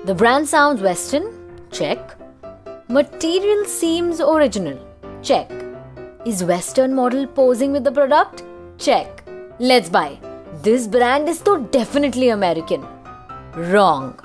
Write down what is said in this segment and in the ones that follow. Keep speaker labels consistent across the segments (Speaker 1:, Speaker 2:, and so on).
Speaker 1: The brand sounds Western? Check. Material seems original? Check. Is Western model posing with the product? Check. Let's buy. This brand is so definitely American. Wrong.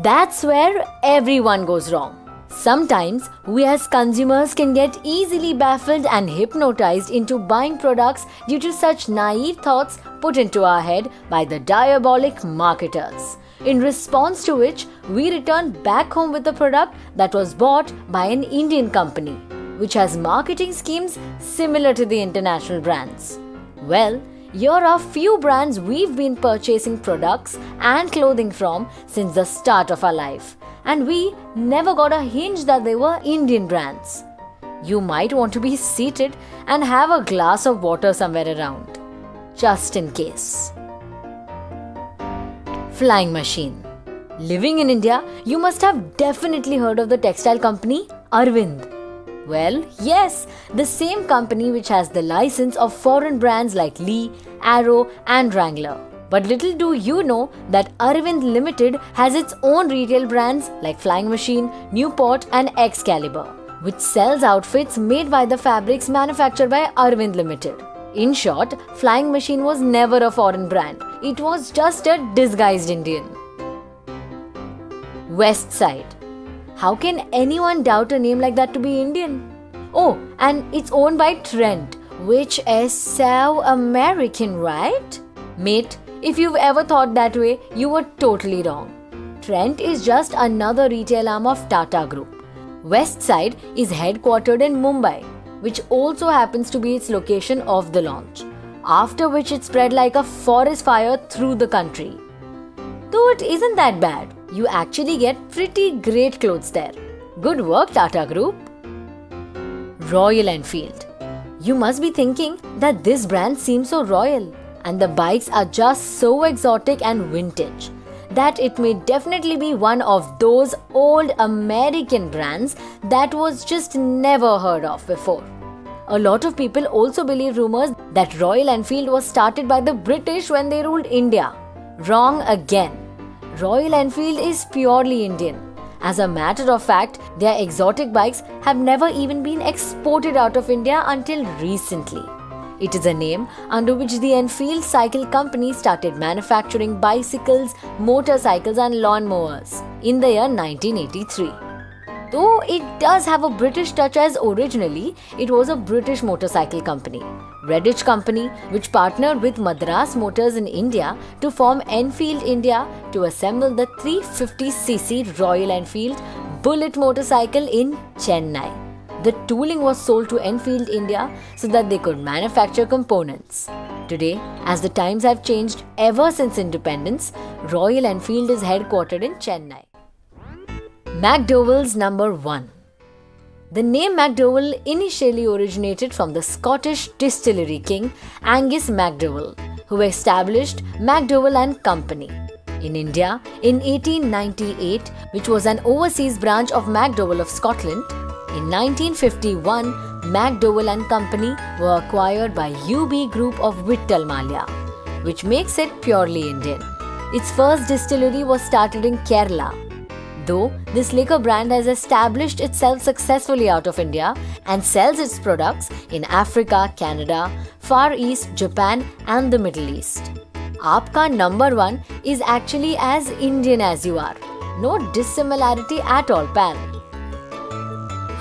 Speaker 1: That's where everyone goes wrong. Sometimes we as consumers can get easily baffled and hypnotized into buying products due to such naive thoughts put into our head by the diabolic marketers. In response to which, we return back home with a product that was bought by an Indian company, which has marketing schemes similar to the international brands. Well, here are few brands we've been purchasing products and clothing from since the start of our life, and we never got a hint that they were Indian brands. You might want to be seated and have a glass of water somewhere around, just in case. Flying machine. Living in India, you must have definitely heard of the textile company Arvind. Well, yes, the same company which has the license of foreign brands like Lee, Arrow and Wrangler. But little do you know that Arvind Limited has its own retail brands like Flying Machine, Newport and Excalibur, which sells outfits made by the fabrics manufactured by Arvind Limited. In short, Flying Machine was never a foreign brand. It was just a disguised Indian. Westside. How can anyone doubt a name like that to be Indian? Oh, and it's owned by Trent, which is so American, right? Mate, if you've ever thought that way, you were totally wrong. Trent is just another retail arm of Tata Group. Westside is headquartered in Mumbai, which also happens to be its location of the launch, after which it spread like a forest fire through the country. Though it isn't that bad, you actually get pretty great clothes there. Good work, Tata Group. Royal Enfield. You must be thinking that this brand seems so royal, and the bikes are just so exotic and vintage that it may definitely be one of those old American brands that was just never heard of before. A lot of people also believe rumors that Royal Enfield was started by the British when they ruled India. Wrong again. Royal Enfield is purely Indian. As a matter of fact, their exotic bikes have never even been exported out of India until recently. It is a name under which the Enfield Cycle Company started manufacturing bicycles, motorcycles and lawnmowers in the year 1983. Though it does have a British touch, as originally it was a British motorcycle company, Redditch Company, which partnered with Madras Motors in India to form Enfield India to assemble the 350cc Royal Enfield Bullet motorcycle in Chennai. The tooling was sold to Enfield India so that they could manufacture components. Today, as the times have changed ever since independence, Royal Enfield is headquartered in Chennai. McDowell's number 1. The name McDowell initially originated from the Scottish distillery king Angus McDowell, who established McDowell and Company in India in 1898, which was an overseas branch of McDowell of Scotland. In 1951, McDowell and Company were acquired by UB Group of Vittal Malia, which makes it purely Indian. Its first distillery was started in Kerala. Though this liquor brand has established itself successfully out of India and sells its products in Africa, Canada, Far East, Japan and the Middle East. Aapka number 1 is actually as Indian as you are. No dissimilarity at all, pal.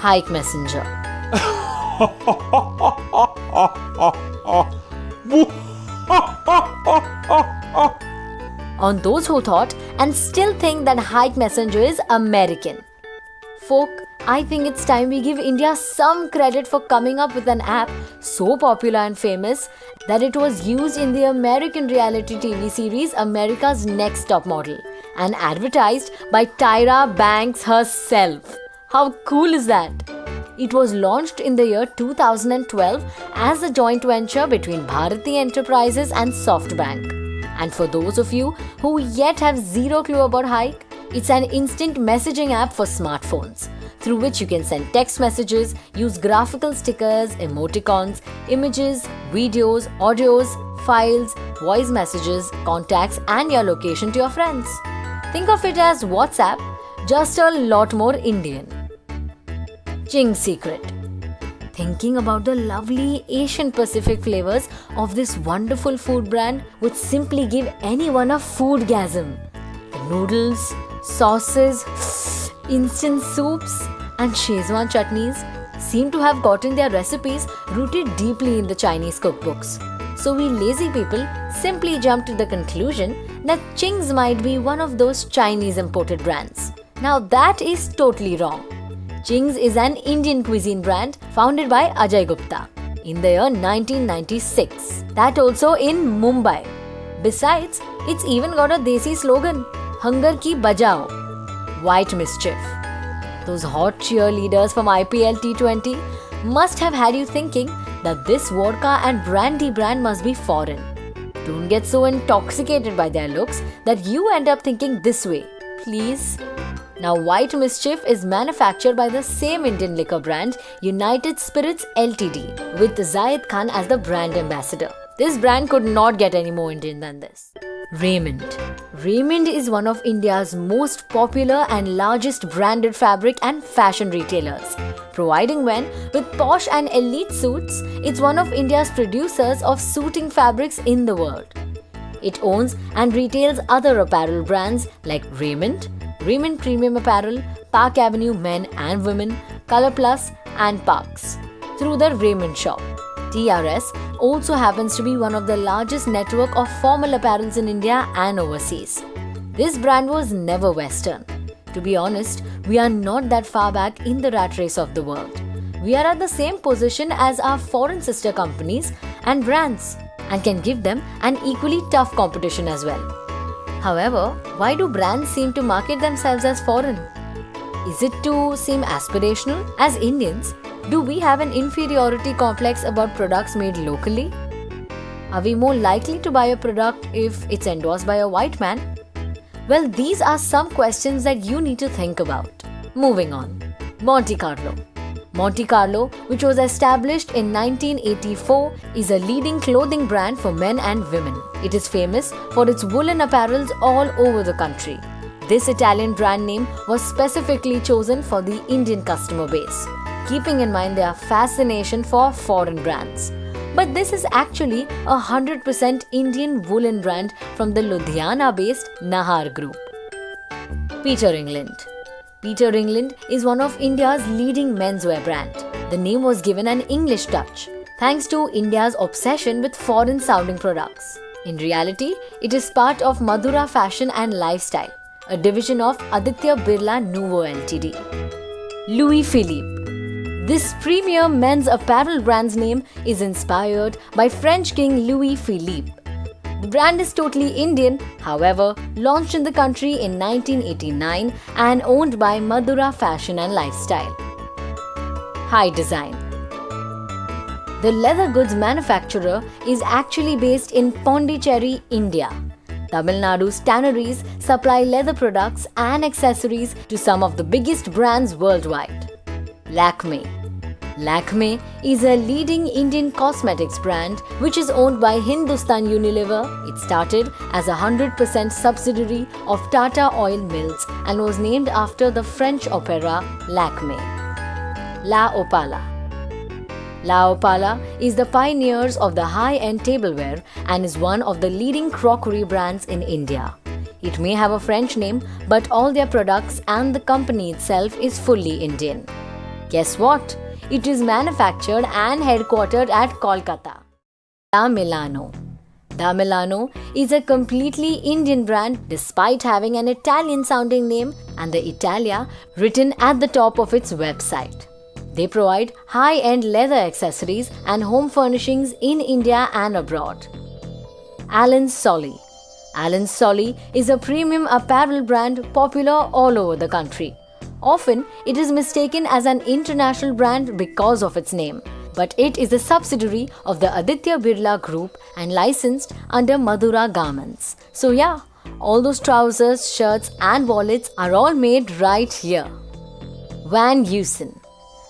Speaker 1: Hike Messenger. On those who thought and still think that Hike Messenger is American. Folk, I think it's time we give India some credit for coming up with an app so popular and famous that it was used in the American reality TV series America's Next Top Model and advertised by Tyra Banks herself. How cool is that? It was launched in the year 2012 as a joint venture between Bharati Enterprises and SoftBank. And for those of you who yet have zero clue about Hike, it's an instant messaging app for smartphones, through which you can send text messages, use graphical stickers, emoticons, images, videos, audios, files, voice messages, contacts, and your location to your friends. Think of it as WhatsApp, just a lot more Indian. Ching's secret. Thinking about the lovely Asian Pacific flavors of this wonderful food brand would simply give anyone a foodgasm. The noodles, sauces, instant soups, and Szechuan chutneys seem to have gotten their recipes rooted deeply in the Chinese cookbooks. So we lazy people simply jump to the conclusion that Ching's might be one of those Chinese imported brands. Now that is totally wrong. Ching's is an Indian cuisine brand founded by Ajay Gupta in the year 1996. That also in Mumbai. Besides, it's even got a desi slogan, Hunger Ki Bajao, White Mischief. Those hot cheerleaders from IPL T20 must have had you thinking that this vodka and brandy brand must be foreign. Don't get so intoxicated by their looks that you end up thinking this way, please. Now, White Mischief is manufactured by the same Indian liquor brand, United Spirits Ltd, with Zayed Khan as the brand ambassador. This brand could not get any more Indian than this. Raymond. Raymond is one of India's most popular and largest branded fabric and fashion retailers. Providing men with posh and elite suits, it's one of India's producers of suiting fabrics in the world. It owns and retails other apparel brands like Raymond, Raymond Premium Apparel, Park Avenue Men and Women, Color Plus, and Parks through the Raymond shop. TRS also happens to be one of the largest network of formal apparels in India and overseas. This brand was never Western. To be honest, we are not that far back in the rat race of the world. We are at the same position as our foreign sister companies and brands and can give them an equally tough competition as well. However, why do brands seem to market themselves as foreign? Is it to seem aspirational? As Indians, do we have an inferiority complex about products made locally? Are we more likely to buy a product if it's endorsed by a white man? Well, these are some questions that you need to think about. Moving on. Monte Carlo. Monte Carlo, which was established in 1984, is a leading clothing brand for men and women. It is famous for its woolen apparels all over the country. This Italian brand name was specifically chosen for the Indian customer base, keeping in mind their fascination for foreign brands. But this is actually a 100% Indian woolen brand from the Ludhiana-based Nahar Group. Peter England. Peter England is one of India's leading menswear brand. The name was given an English touch, thanks to India's obsession with foreign-sounding products. In reality, it is part of Madura Fashion and Lifestyle, a division of Aditya Birla Nuvo Ltd. Louis Philippe. This premier men's apparel brand's name is inspired by French King Louis Philippe. The brand is totally Indian, however, launched in the country in 1989 and owned by Madura Fashion and Lifestyle. High Design. The leather goods manufacturer is actually based in Pondicherry, India. Tamil Nadu's tanneries supply leather products and accessories to some of the biggest brands worldwide. Lakme. Lakme is a leading Indian cosmetics brand which is owned by Hindustan Unilever. It started as a 100% subsidiary of Tata Oil Mills and was named after the French opera Lakme. La Opala. La Opala is the pioneers of the high-end tableware and is one of the leading crockery brands in India. It may have a French name, but all their products and the company itself is fully Indian. Guess what? It is manufactured and headquartered at Kolkata. Da Milano. Da Milano is a completely Indian brand despite having an Italian-sounding name and the Italia written at the top of its website. They provide high-end leather accessories and home furnishings in India and abroad. Allen Solly. Allen Solly is a premium apparel brand popular all over the country. Often, it is mistaken as an international brand because of its name, but it is a subsidiary of the Aditya Birla Group and licensed under Madura Garments. So yeah, all those trousers, shirts and wallets are all made right here. Van Heusen.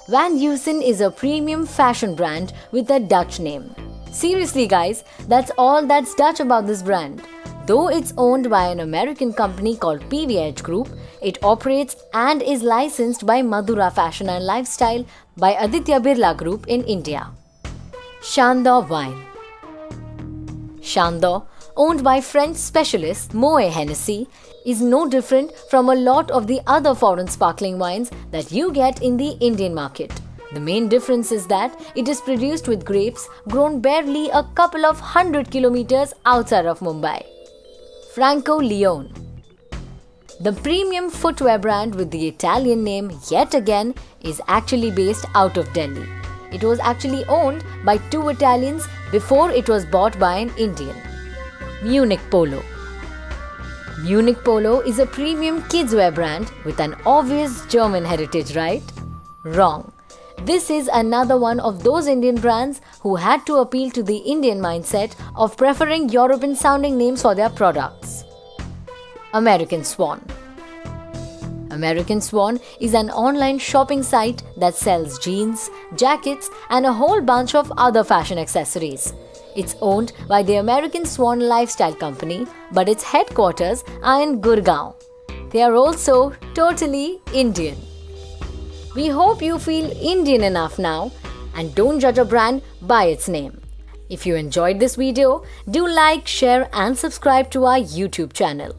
Speaker 1: Van Heusen is a premium fashion brand with a Dutch name. Seriously guys, that's all that's Dutch about this brand. Though it's owned by an American company called PVH Group, it operates and is licensed by Madhura Fashion and Lifestyle by Aditya Birla Group in India. Chandor Wine. Chandor, owned by French specialist Moet Hennessy, is no different from a lot of the other foreign sparkling wines that you get in the Indian market. The main difference is that it is produced with grapes grown barely a couple of 100 kilometers outside of Mumbai. Franco Leone. The premium footwear brand with the Italian name yet again is actually based out of Delhi. It was actually owned by two Italians before it was bought by an Indian. Munich Polo. Munich Polo is a premium kidswear brand with an obvious German heritage, right? Wrong. This is another one of those Indian brands who had to appeal to the Indian mindset of preferring European sounding names for their products. American Swan. American Swan is an online shopping site that sells jeans, jackets, and a whole bunch of other fashion accessories. It's owned by the American Swan Lifestyle Company, but its headquarters are in Gurgaon. They are also totally Indian. We hope you feel Indian enough now and don't judge a brand by its name. If you enjoyed this video, do like, share and subscribe to our YouTube channel.